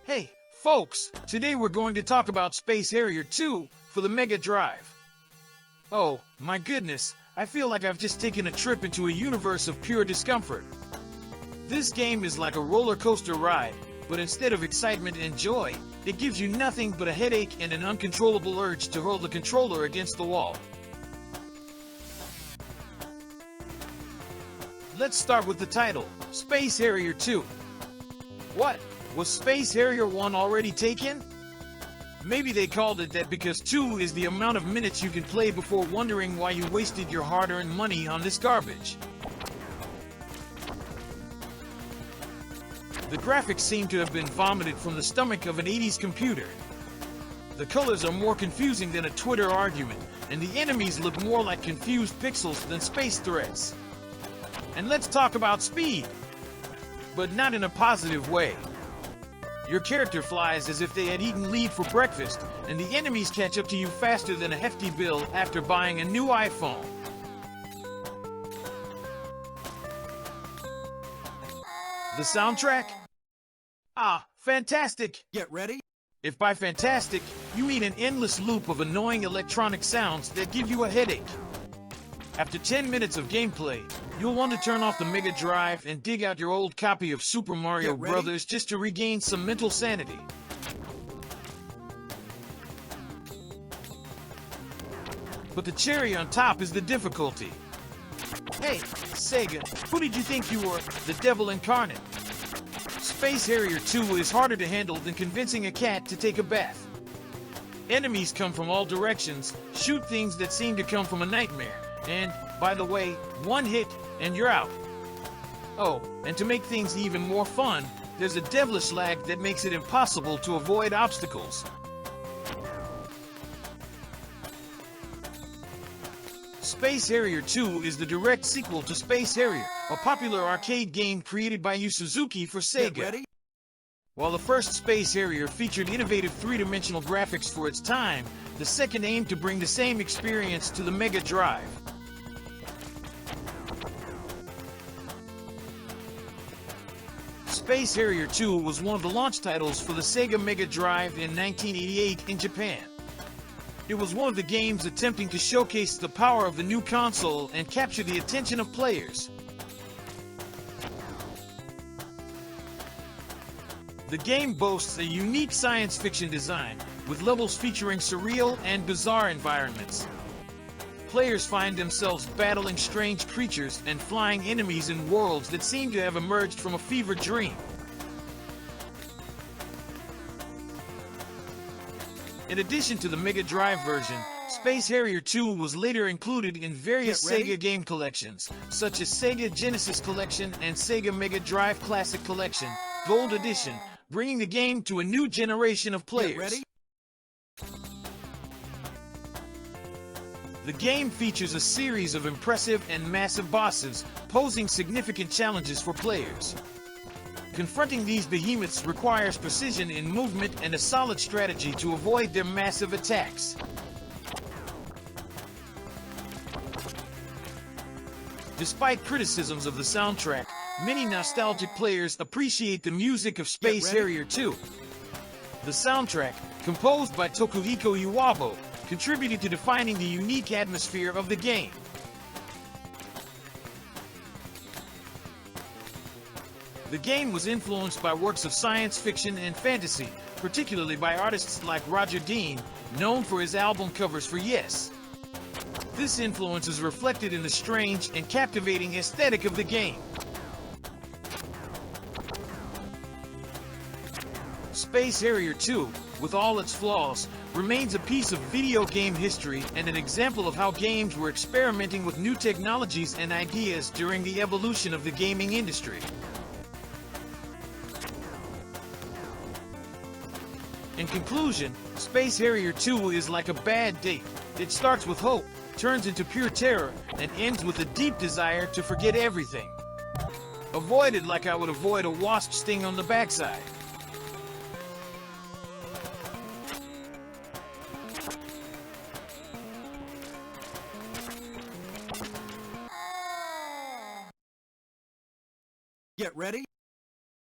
Hey, folks, today we're going to talk about Space Harrier 2 for the Mega Drive. Oh, my goodness, I feel like I've just taken a trip into a universe of pure discomfort. This game is like a roller coaster ride, but instead of excitement and joy, it gives you nothing but a headache and an uncontrollable urge to hurl the controller against the wall. Let's start with the title, Space Harrier 2. What? Was Space Harrier 1 already taken? Maybe they called it that because 2 is the amount of minutes you can play before wondering why you wasted your hard-earned money on this garbage. The graphics seem to have been vomited from the stomach of an 80s computer. The colors are more confusing than a Twitter argument, and the enemies look more like confused pixels than space threats. And let's talk about speed, but not in a positive way. Your character flies as if they had eaten lead for breakfast, and the enemies catch up to you faster than a hefty bill after buying a new iPhone. The soundtrack? Ah, fantastic! Get ready? If by fantastic, you mean an endless loop of annoying electronic sounds that give you a headache. After 10 minutes of gameplay, you'll want to turn off the Mega Drive and dig out your old copy of Super Mario Bros. Just to regain some mental sanity. But the cherry on top is the difficulty. Hey, Sega, who did you think you were? The devil incarnate. Space Harrier 2 is harder to handle than convincing a cat to take a bath. Enemies come from all directions, shoot things that seem to come from a nightmare. And, by the way, one hit and you're out. Oh, and to make things even more fun, there's a devilish lag that makes it impossible to avoid obstacles. Space Harrier 2 is the direct sequel to Space Harrier, a popular arcade game created by Yu Suzuki for Sega. While the first Space Harrier featured innovative three-dimensional graphics for its time, the second aimed to bring the same experience to the Mega Drive. Space Harrier 2 was one of the launch titles for the Sega Mega Drive in 1988 in Japan. It was one of the games attempting to showcase the power of the new console and capture the attention of players. The game boasts a unique science fiction design, with levels featuring surreal and bizarre environments. Players find themselves battling strange creatures and flying enemies in worlds that seem to have emerged from a fever dream. In addition to the Mega Drive version, Space Harrier 2 was later included in various Sega game collections, such as Sega Genesis Collection and Sega Mega Drive Classic Collection, Gold Edition, bringing the game to a new generation of players. The game features a series of impressive and massive bosses, posing significant challenges for players. Confronting these behemoths requires precision in movement and a solid strategy to avoid their massive attacks. Despite criticisms of the soundtrack, many nostalgic players appreciate the music of Space Harrier 2. The soundtrack, composed by Tokuhiko Iwabo, contributed to defining the unique atmosphere of the game. The game was influenced by works of science fiction and fantasy, particularly by artists like Roger Dean, known for his album covers for Yes. This influence is reflected in the strange and captivating aesthetic of the game. Space Harrier 2, with all its flaws, remains a piece of video game history and an example of how games were experimenting with new technologies and ideas during the evolution of the gaming industry. In conclusion, Space Harrier 2 is like a bad date. It starts with hope, turns into pure terror, and ends with a deep desire to forget everything. Avoid it like I would avoid a wasp sting on the backside.